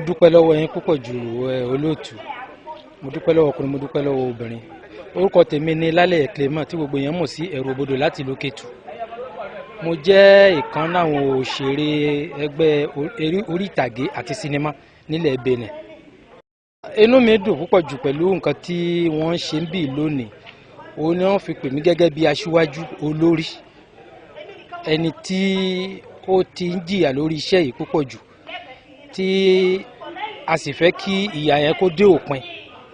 dúpẹ́ lọ́wọ́ yín púpọ̀ jù olóòtú. Mo dúpẹ́ lọ́wọ́ ọkùnrin, mo dúpẹ́ lọ́wọ́ obìnrin. Orúkọ tèmi ni Lálẹ́ Clement tí gbogbo èèyàn mọ̀ sí Ẹ̀rù Òbodò láti ìlú Kétu. Mo jẹ́ ìkan láwọn òṣèré ẹgbẹ́ orí ìtàgé àti sinimá nílẹ̀ Benin. Inú mi dùn púpọ̀ jù pẹ̀lú nǹkan tí wọ́n ṣe ń bì lónìí. Òun ni wọ́n fi pè mí gẹ́gẹ́ bí aṣíwájú olórí, ẹni tí ó ti ń jìyà lórí iṣẹ́ yìí púpọ̀ jù, tí a sì fẹ́ kí ìyà yẹn kó dé òpin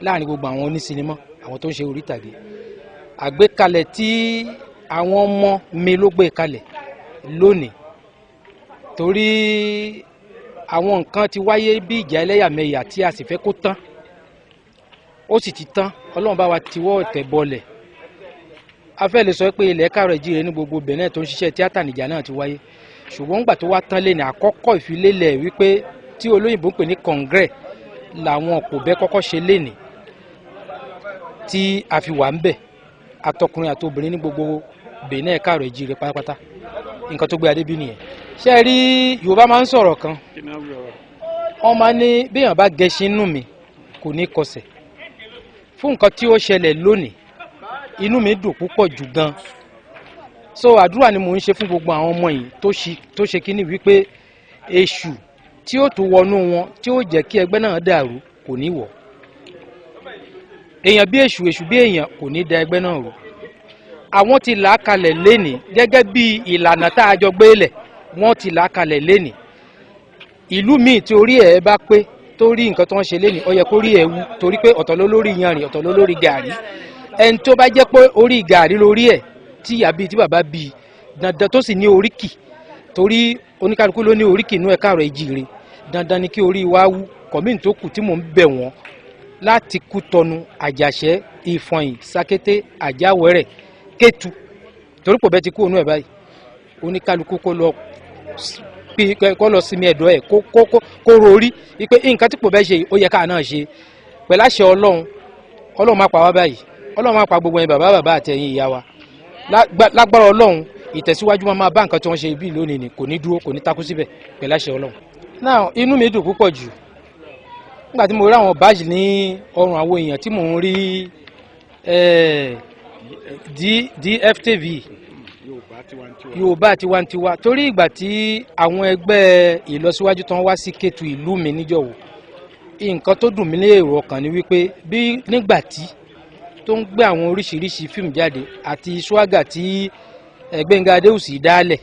láàrin gbogbo àwọn onísinimá, àwọn tó ń ṣe orí ìtàgé. Àgbékalẹ̀ tí àwọn ọmọ mi ló gbé kalẹ̀ lónìí, torí àwọn nǹkan ti wáyé bí ìjà ẹlẹ́yàmẹ̀yà tí a sì fẹ́ kó tán, ó sì ti tán. Ọlọ́run bá wa tiwọ́ tẹ̀ bọlẹ̀. A fẹ́ lè sọ pé ilẹ̀ káàárọ̀ oòjíire ní gbogbo Benin tó ń ṣiṣẹ́ tíátà nìjà náà ti wáyé, ṣùgbọ́n nígbà tó wá tán lé ní àkọ́kọ́ ìfilélẹ̀ wípé tí olóyìnbó ń pè ní congrès làwọn kò bẹ́ kọ́kọ́ ṣe lénìí tí a fi wà ń bẹ̀, àtọkùnrin àtobìnrin ní gbogbo Benin káàárọ̀ oòjíire pátápátá. Nǹkan tó gbé adé bí nìyẹn. Ṣé rí Yorùbá máa ń sọ̀rọ̀ kan, wọ́n máa ní béèyàn bá gẹṣin nù mí kò ní kọsẹ̀. Fún nǹkan tí ó ṣẹlẹ̀ lónìí, inú mi dùn púpọ̀ jù gan. So àdúrà ni mò ń ṣe fún gbogbo àwọn ọmọ yìí tó ṣe kíní wípé èṣù tí ó tún wọnú wọn tí ó jẹ́ kí ẹgbẹ́ náà dàrú kò ní wọ̀. Èèyàn bí èṣù, èṣù bí èèyàn kò ní da ẹgbẹ́ náà rú. Àwọn ti là á kalẹ̀ lénìí gẹ́gẹ́ bí ìlànà tá a jọ gbélẹ̀, wọ́n ti là á kalẹ̀ lénìí. Ìlú míì tí orí ẹ̀ bá pé torí nǹkan tó ń ṣe lénìí, ó yẹ kó rí ẹ̀ wú, torí pé ọ̀tọ̀ ló lórí yanrìn, ọ̀tọ̀ ló lórí gàrí. Ẹni tó bá jẹ́ pé orí gàrí lórí ẹ̀ tí ìyá bíi tí bàbá bíi dandan tó sì ní oríkì, torí oníkálukú ló ní oríkì inú ẹ̀ káàárọ̀ oòjíire, dandan ni kí orí wa wú. Kọ̀mí tó kù tí mò ń bẹ̀ wọ́n láti Kútọ̀nù, Àjàṣẹ́, Ìfọ̀yín, Sakété, Àjáwẹ̀rẹ̀, Kétu, torí pò bẹ́ẹ̀ ti kú ònú ẹ̀ báyìí. Oníkálukú kó lọ sinmi ẹ̀dọ̀ ẹ̀ kó rorí wípé nǹkan tí pò bẹ́ẹ̀ ṣe ó yẹ káà náà ṣe. Pẹ̀lú àṣẹ Ọlọ́run máa pa wá báyìí. Ọlọ́run máa pa gbogbo ẹ̀yin bàbá àtẹ̀yin ìyá wa. Lágbára Ọlọ́run ìtẹ̀síwájú máa bá nǹkan tí wọ́n ṣe bí lónìí ni, kò ní dúró, kò ní takú síbẹ̀ pẹ̀lú àṣẹ Ọlọ́run. Now inú mi dùn púpọ̀ jù nígbà tí mo rí àwọn báàjì ní ọrùn àwọn èèyàn tí mò ń rí DFTV Yorùbá Tiwantiwa, torí ìgbà tí àwọn ẹgbẹ́ ìlọsíwájú tán wá sí Kétu ìlú mi níjọ̀wọ́, nǹkan tó dùn mí ní èrò ọkàn ni wípé bí nígbà tí tó ń gbé àwọn oríṣiríṣi fíìmù jáde àti ṣúágà tí Gbẹ́ngà Adéwùsì dálẹ̀,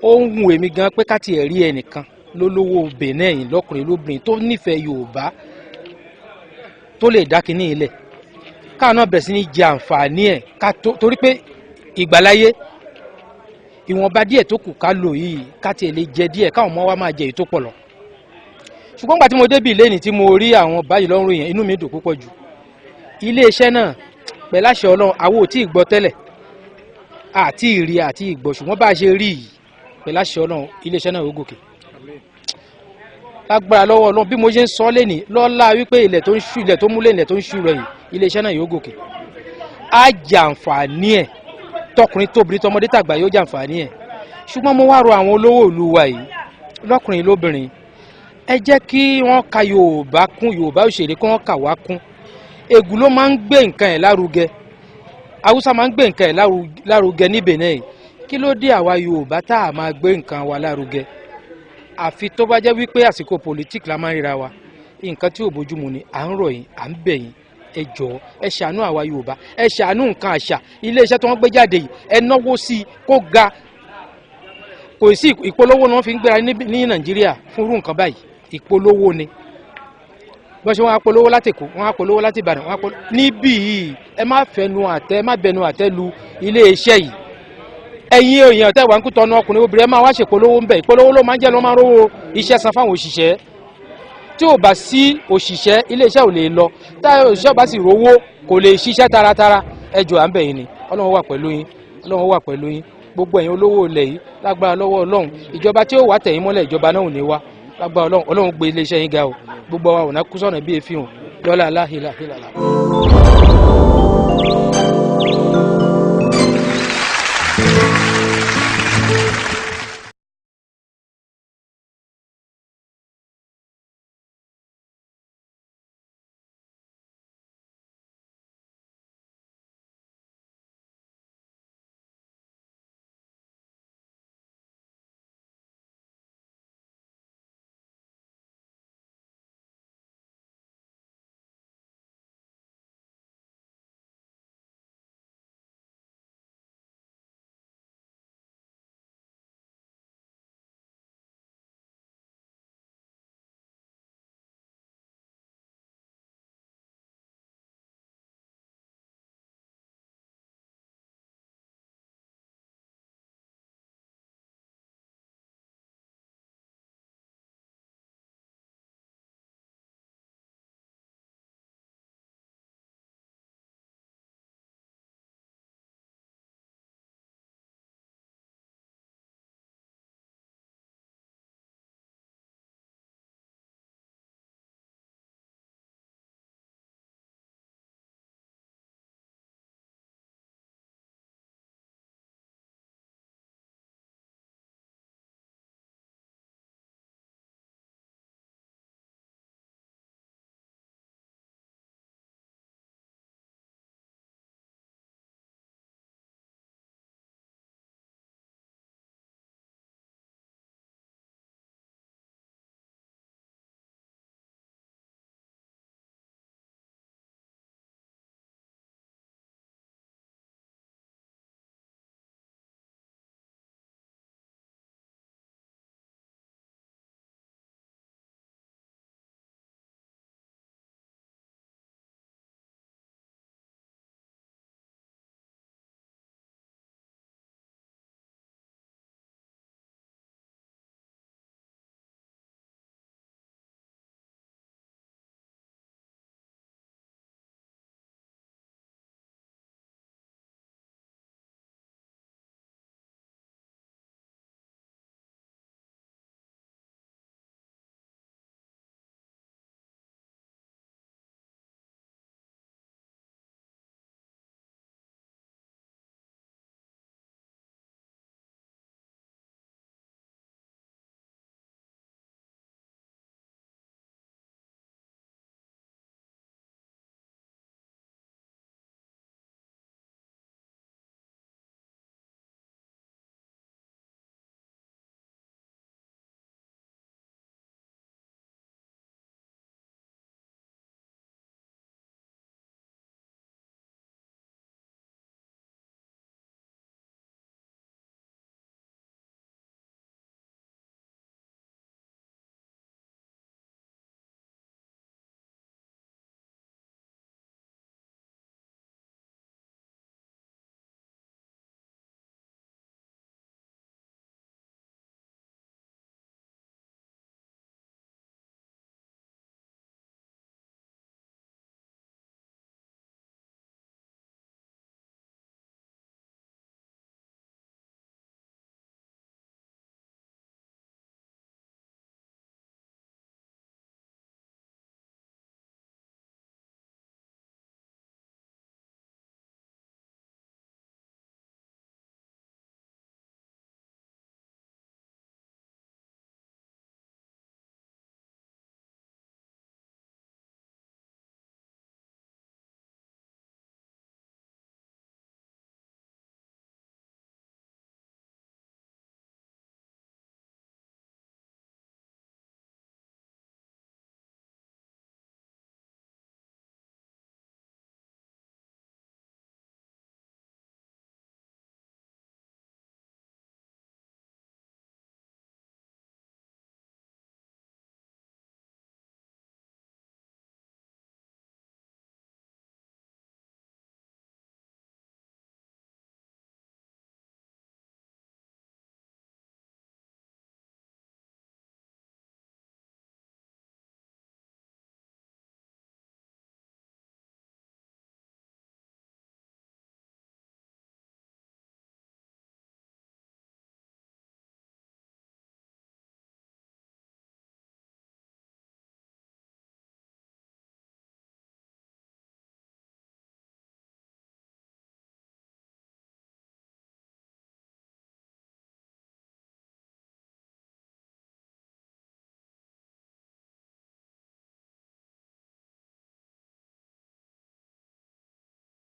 ó ń wù èmi gan pé ká tiẹ̀ rí ẹnìkan lólówó Benin lọ́kùnrin lóbìnrin tó nífẹ̀ẹ́ Yorùbá tó lè dá kinní ilẹ̀ káà náà bẹ̀rẹ̀ sí ní jẹ àǹfààní ẹ̀, torí pé ìgbàláyé ìwọ̀nba díẹ̀ tó kù ká lò yìí ká tiẹ̀ lè jẹ díẹ̀ káwọn ọmọ wa máa jẹ èyí tó pọ̀ lọ. Ṣùgbọ́n gbà tí mo débì lẹ́nìí tí mo rí àwọn báyìí lọ́rùn yẹn, inú mi dùn púpọ̀ jù. Iléeṣẹ́ náà pẹ̀lú àṣẹ Ọlọ́run àwọn ò tí ì gbọ́ tẹ́lẹ̀, àti ìrí àti ìgbọ́, ṣùgbọ́n bá a ṣe rí yìí pẹ̀lú àṣẹ Ọlọ́run iléeṣẹ́ náà ó gòkè. Lágbára lọ́wọ́ Ọlọ́run bí mo ṣe ń sọ lẹ́nìí lọ́lá wípé ilẹ̀ tó múlẹ̀ ilẹ̀ tó ń ṣú rẹ̀ yìí, iléeṣẹ́ náà yóò gòkè. Á jẹ àǹfààní ẹ̀, tọkùnrin tóbìnrin tọmọdé tàgbà yóò jẹ àǹfààní ẹ̀. Ṣùgbọ́n mo wá rọ àwọn olówó ìlú wa yìí lọ́kùnrin lóbìnrin, ẹ jẹ́ kí wọ́n ka Yorùbá kún, Yorùbá òṣèré kí wọ́n kà wá kún. Ègùn ló máa ń gbé nǹkan ẹ̀ lárugẹ, Haúsá máa ń gbé nǹkan ẹ̀ lárugẹ ní Benin. Kí ló dé àwa Yorùbá tá a máa gbé nǹkan wa lárugẹ? Àfi tó bá jẹ́ wípé àsìkò pòlítíkì la máa ń ríra wa. Nǹkan tí ò bójúmu ni à ń rọ̀ yín, à ń bẹ̀ yín, ẹ jọ̀ọ́ ẹ ṣàánú àwa Yorùbá, ẹ ṣàánú nǹkan àṣà. Iléeṣẹ́ tí wọ́n gbé jáde yìí ẹ náwó sí i kó ga. Kò sí ìpolówó ni wọ́n fi ń gbéra ní Nàìjíríà fún irú nǹkan báyìí, ìpolówó ni. Bọ́n ṣe wọ́n á polówó láti Èkó, wọ́n á polówó láti Ìbàdàn, wọ́n á polówó níbí yìí. Ẹ má bẹnu àtẹ́ lu iléeṣẹ́ yìí. Ẹ̀yin èèyàn tẹ́ wà ń Kútọ̀nù ọkùnrin obìnrin ẹ máa wá ṣe ìpolówó ń bẹ̀. Ìpolówó ló máa ń jẹ́ ló máa ń rówó iṣẹ́ san fáwọn òṣìṣẹ́. Tí ò bá sí òṣìṣẹ́ iléeṣẹ́ ò lè lọ, tá òṣìṣẹ́ bá sì rówó kò lè ṣiṣẹ́ taratara. Ẹ jọ̀ọ́ à ń bẹ̀ yín ni, Ọlọ́run wà pẹ̀lú yín, Ọlọ́run wà pẹ̀lú yín. Gbogbo ẹ̀yin olówó ilẹ̀ yìí lágbára lọ́wọ́ Ọlọ́run, ìjọba tí ó wà tẹ̀yìn mọ́lẹ̀ ìjọba náà ò ní wá. Lágbára Ọlọ́run gbé iléeṣẹ́ yín ga o, gbogbo wa ò ná kú sọ́nà bí èéfín o, lọ́lá aláhìlá.